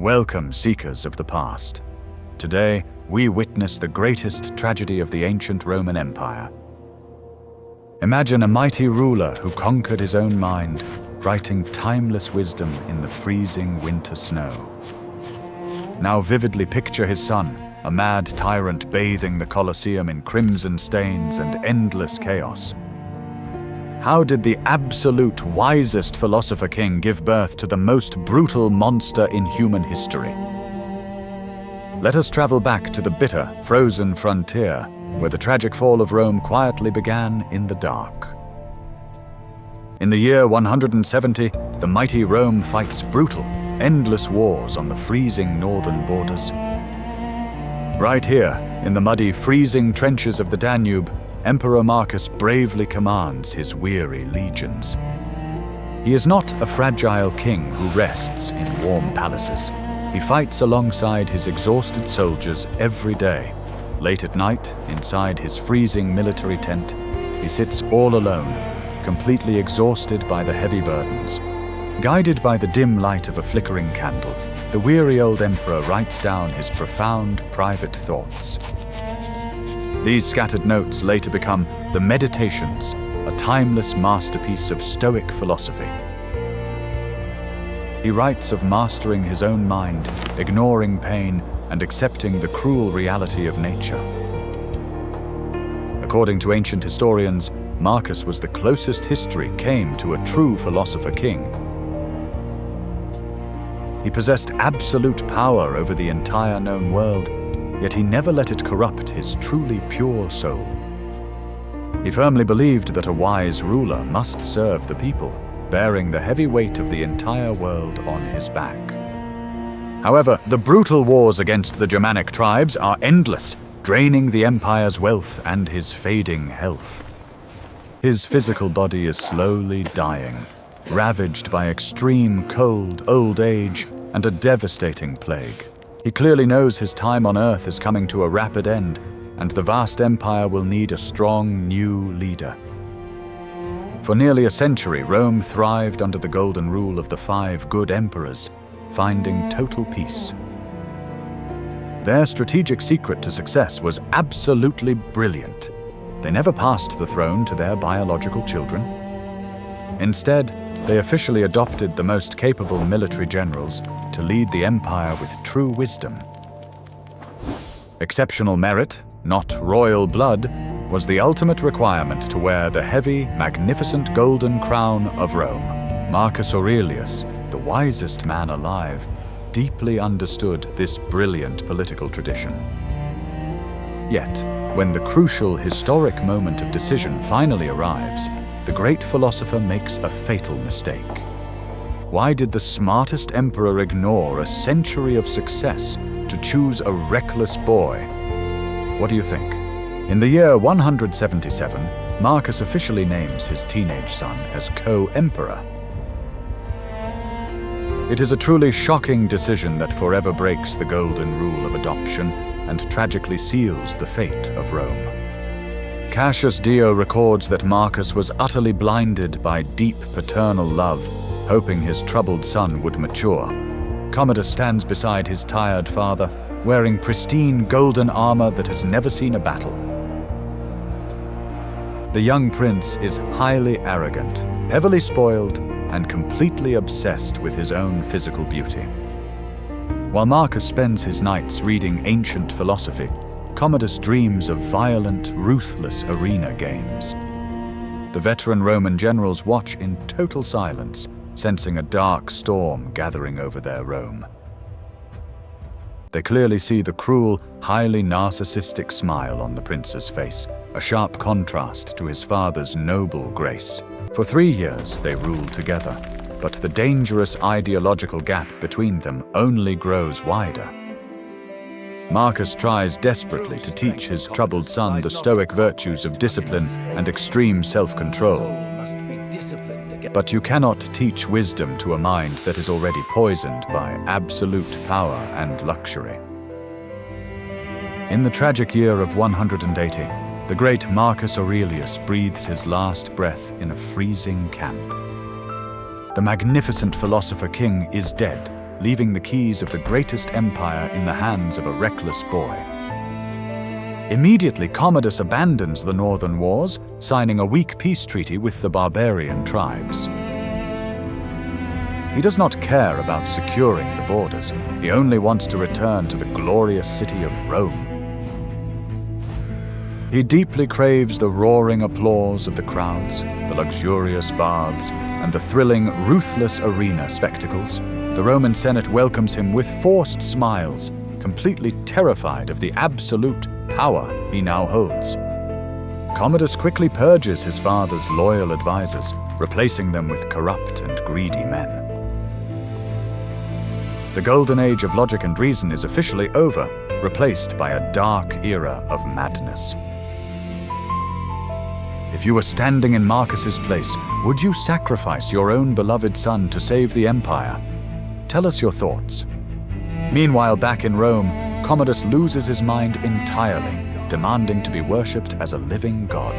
Welcome, seekers of the past. Today, we witness the greatest tragedy of the ancient Roman Empire. Imagine a mighty ruler who conquered his own mind, writing timeless wisdom in the freezing winter snow. Now vividly picture his son, a mad tyrant bathing the Colosseum in crimson stains and endless chaos. How did the absolute wisest philosopher king give birth to the most brutal monster in human history? Let us travel back to the bitter, frozen frontier, where the tragic fall of Rome quietly began in the dark. In the year 170, the mighty Rome fights brutal, endless wars on the freezing northern borders. Right here, in the muddy, freezing trenches of the Danube, Emperor Marcus bravely commands his weary legions. He is not a fragile king who rests in warm palaces. He fights alongside his exhausted soldiers every day. Late at night, inside his freezing military tent, he sits all alone, completely exhausted by the heavy burdens. Guided by the dim light of a flickering candle, the weary old emperor writes down his profound private thoughts. These scattered notes later become the Meditations, a timeless masterpiece of Stoic philosophy. He writes of mastering his own mind, ignoring pain, and accepting the cruel reality of nature. According to ancient historians, Marcus was the closest history came to a true philosopher king. He possessed absolute power over the entire known world, yet he never let it corrupt his truly pure soul. He firmly believed that a wise ruler must serve the people, bearing the heavy weight of the entire world on his back. However, the brutal wars against the Germanic tribes are endless, draining the empire's wealth and his fading health. His physical body is slowly dying, ravaged by extreme cold, old age, and a devastating plague. He clearly knows his time on Earth is coming to a rapid end, and the vast empire will need a strong new leader. For nearly a century, Rome thrived under the golden rule of the 5 good emperors, finding total peace. Their strategic secret to success was absolutely brilliant. They never passed the throne to their biological children. Instead, they officially adopted the most capable military generals to lead the empire with true wisdom. Exceptional merit, not royal blood, was the ultimate requirement to wear the heavy, magnificent golden crown of Rome. Marcus Aurelius, the wisest man alive, deeply understood this brilliant political tradition. Yet, when the crucial historic moment of decision finally arrives, the great philosopher makes a fatal mistake. Why did the smartest emperor ignore a century of success to choose a reckless boy? What do you think? In the year 177, Marcus officially names his teenage son as co-emperor. It is a truly shocking decision that forever breaks the golden rule of adoption and tragically seals the fate of Rome. Cassius Dio records that Marcus was utterly blinded by deep paternal love, hoping his troubled son would mature. Commodus stands beside his tired father, wearing pristine golden armor that has never seen a battle. The young prince is highly arrogant, heavily spoiled, and completely obsessed with his own physical beauty. While Marcus spends his nights reading ancient philosophy, Commodus dreams of violent, ruthless arena games. The veteran Roman generals watch in total silence, sensing a dark storm gathering over their Rome. They clearly see the cruel, highly narcissistic smile on the prince's face, a sharp contrast to his father's noble grace. For 3 years they rule together, but the dangerous ideological gap between them only grows wider. Marcus tries desperately to teach his troubled son the Stoic virtues of discipline and extreme self-control. But you cannot teach wisdom to a mind that is already poisoned by absolute power and luxury. In the tragic year of 180, the great Marcus Aurelius breathes his last breath in a freezing camp. The magnificent philosopher king is dead, leaving the keys of the greatest empire in the hands of a reckless boy. Immediately, Commodus abandons the northern wars, signing a weak peace treaty with the barbarian tribes. He does not care about securing the borders. He only wants to return to the glorious city of Rome. He deeply craves the roaring applause of the crowds, the luxurious baths, and the thrilling, ruthless arena spectacles. The Roman Senate welcomes him with forced smiles, completely terrified of the absolute power he now holds. Commodus quickly purges his father's loyal advisors, replacing them with corrupt and greedy men. The golden age of logic and reason is officially over, replaced by a dark era of madness. If you were standing in Marcus's place, would you sacrifice your own beloved son to save the empire? Tell us your thoughts. Meanwhile, back in Rome, Commodus loses his mind entirely, demanding to be worshipped as a living god.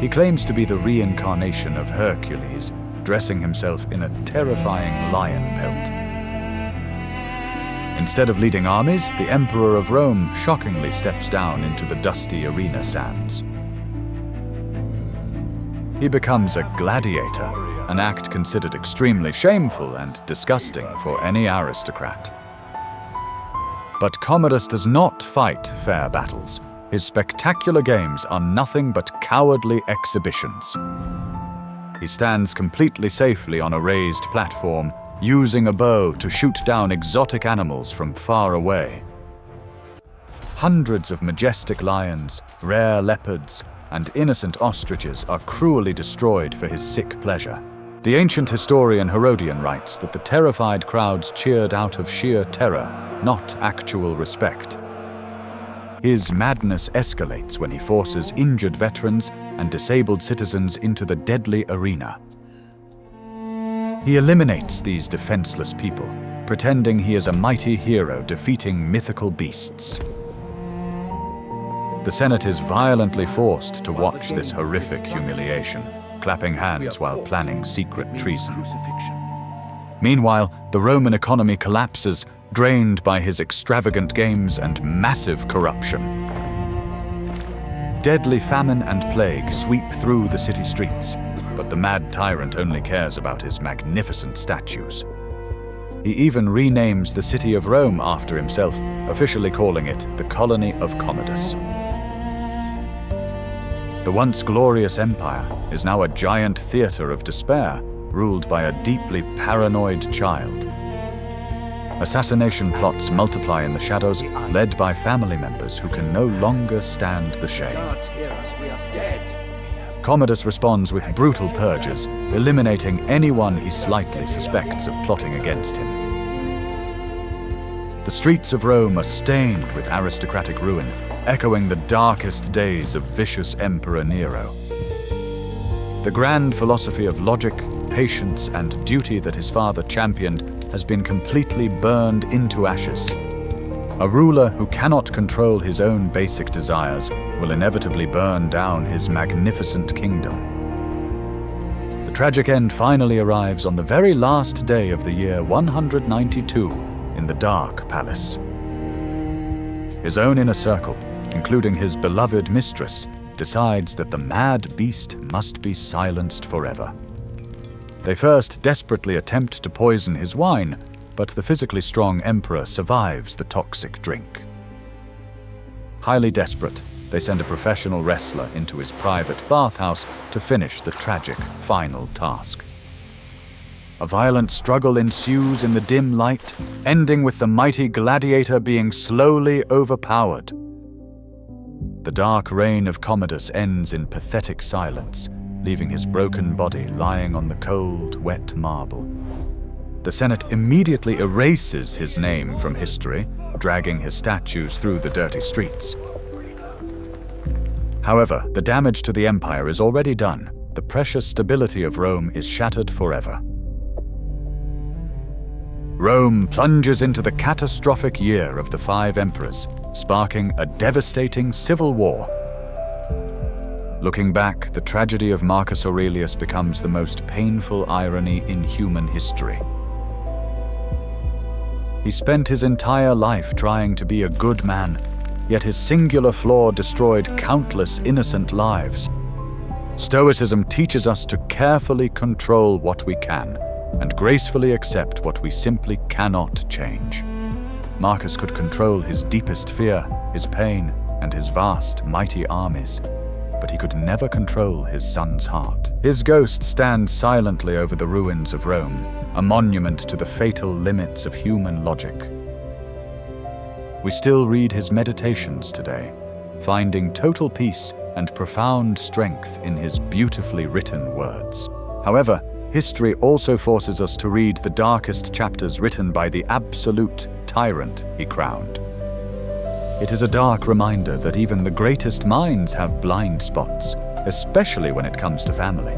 He claims to be the reincarnation of Hercules, dressing himself in a terrifying lion pelt. Instead of leading armies, the Emperor of Rome shockingly steps down into the dusty arena sands. He becomes a gladiator, an act considered extremely shameful and disgusting for any aristocrat. But Commodus does not fight fair battles. His spectacular games are nothing but cowardly exhibitions. He stands completely safely on a raised platform, using a bow to shoot down exotic animals from far away. Hundreds of majestic lions, rare leopards, and innocent ostriches are cruelly destroyed for his sick pleasure. The ancient historian Herodian writes that the terrified crowds cheered out of sheer terror, not actual respect. His madness escalates when he forces injured veterans and disabled citizens into the deadly arena. He eliminates these defenseless people, pretending he is a mighty hero defeating mythical beasts. The Senate is violently forced to watch this horrific humiliation, clapping hands while planning secret treason. Meanwhile, the Roman economy collapses, drained by his extravagant games and massive corruption. Deadly famine and plague sweep through the city streets, but the mad tyrant only cares about his magnificent statues. He even renames the city of Rome after himself, officially calling it the colony of Commodus. The once glorious empire is now a giant theater of despair, ruled by a deeply paranoid child. Assassination plots multiply in the shadows, led by family members who can no longer stand the shame. Commodus responds with brutal purges, eliminating anyone he slightly suspects of plotting against him. The streets of Rome are stained with aristocratic ruin, echoing the darkest days of vicious Emperor Nero. The grand philosophy of logic, patience, and duty that his father championed has been completely burned into ashes. A ruler who cannot control his own basic desires will inevitably burn down his magnificent kingdom. The tragic end finally arrives on the very last day of the year 192 in the Dark Palace. His own inner circle, including his beloved mistress, decides that the mad beast must be silenced forever. They first desperately attempt to poison his wine, but the physically strong emperor survives the toxic drink. Highly desperate, they send a professional wrestler into his private bathhouse to finish the tragic final task. A violent struggle ensues in the dim light, ending with the mighty gladiator being slowly overpowered. The dark reign of Commodus ends in pathetic silence, leaving his broken body lying on the cold, wet marble. The Senate immediately erases his name from history, dragging his statues through the dirty streets. However, the damage to the empire is already done. The precious stability of Rome is shattered forever. Rome plunges into the catastrophic year of the 5 emperors, sparking a devastating civil war. Looking back, the tragedy of Marcus Aurelius becomes the most painful irony in human history. He spent his entire life trying to be a good man, yet his singular flaw destroyed countless innocent lives. Stoicism teaches us to carefully control what we can and gracefully accept what we simply cannot change. Marcus could control his deepest fear, his pain, and his vast, mighty armies, but he could never control his son's heart. His ghost stands silently over the ruins of Rome, a monument to the fatal limits of human logic. We still read his meditations today, finding total peace and profound strength in his beautifully written words. However, history also forces us to read the darkest chapters written by the absolute tyrant he crowned. It is a dark reminder that even the greatest minds have blind spots, especially when it comes to family.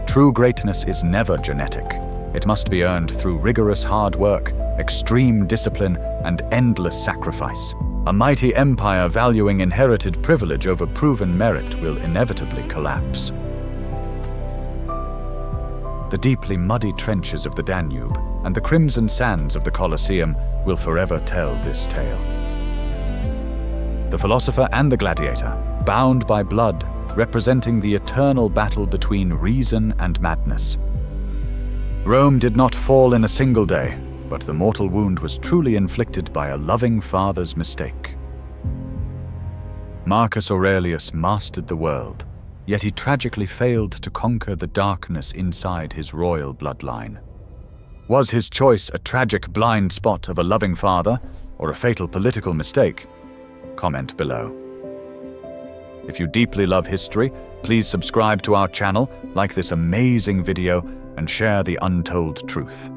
True greatness is never genetic. It must be earned through rigorous hard work, extreme discipline, and endless sacrifice. A mighty empire valuing inherited privilege over proven merit will inevitably collapse. The deeply muddy trenches of the Danube and the crimson sands of the Colosseum will forever tell this tale. The Philosopher and the Gladiator, bound by blood, representing the eternal battle between reason and madness. Rome did not fall in a single day, but the mortal wound was truly inflicted by a loving father's mistake. Marcus Aurelius mastered the world, yet he tragically failed to conquer the darkness inside his royal bloodline. Was his choice a tragic blind spot of a loving father, or a fatal political mistake? Comment below. If you deeply love history, please subscribe to our channel, like this amazing video, and share the untold truth.